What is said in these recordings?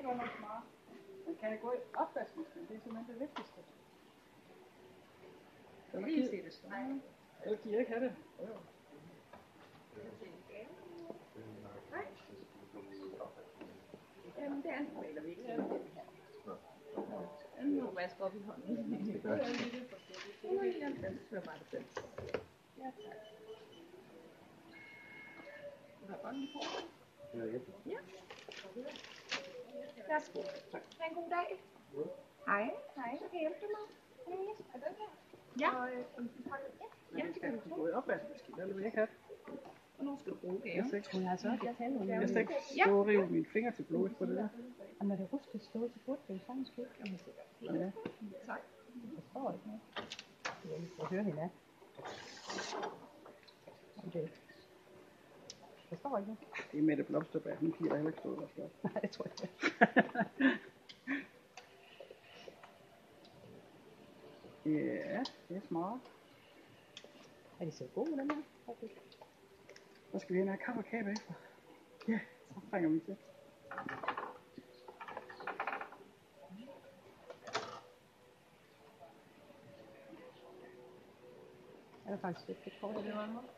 godt nok smart. Man kan gå i opvaskemaskinen, det er simpelthen det vigtigste. Eller Lige se det stå. Eller giver ikke have det. Nej. Jamen det anbefaler vi ikke. Den må vaske op i hånden. Det gør jeg lige det. 199,95. Ja, tak. Du har bånden på? Ja. Værsgo. Tak. Ha' en god dag. Hej. Hej. Så kan jeg hjælpe dig med. Er den her? Ja. Og en pakke. Ja, det skal gå i opvaskemaskinen, eller vil jeg ikke have det? Og nu skal du bruge det. Jeg skal ikke, Jeg skal ikke stå og rive mine fingre til blod på det der. Og når det rustet stået, så burde det jo sagtens gå. Ja. Tak. Jeg forstår ikke noget. Jeg hører hende af. Det forstår ikke noget. Det er Mette Blomsterberg, hun giver der heller ikke stået der flot. Nej, det tror jeg ikke. Ja, det er smart. Er de så gode, den her? Så skal vi hen og have kaffe og kage bagefter. Ja, så trænger vi til. Er der faktisk lidt kort, det var noget?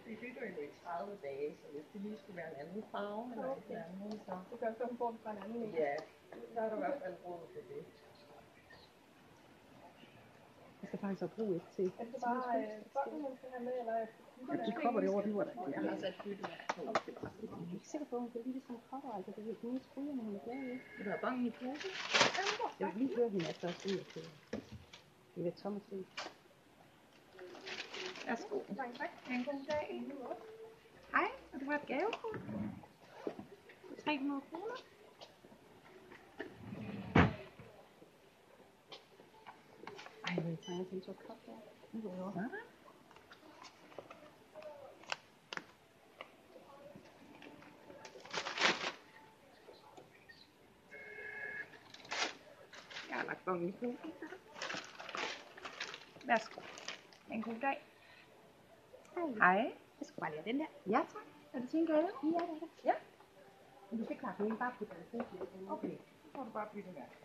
Vi bygger jo i 30 dage, så hvis det lige skulle være en anden farve, eller et eller andet, så... Du kan så få den fra en anden. Ja, så har du i hvert fald råd til det. Jeg skal faktisk have brug et til. Er det bare sådan, man skal have med, eller... Ja, de kopper det over, de var der. Jeg har sat byttemærke på. Jeg er ikke sikker på, at hun kan lide det som kopper, altså det er jo ikke stryger, når hun er glad i. Vil du have bange i pose? Jeg vil lige høre hende efter at sige til. Det er lidt Thomas Rig. Værsgo. Tak. Ha' en god dag. Hej, og du har et gavekort. 300 kroner. Ej, jeg trænger til en så kop der. Nu går jeg over. Jeg har lagt bange i posen. Værsgo. Ha' en god dag. Hej. Jeg skal bare lige have den der. Ja, tak. Er det til en gave? Ja, det er det. Ja. Men du skal klare den bare på den. Okay. Så får du bare byttemærke.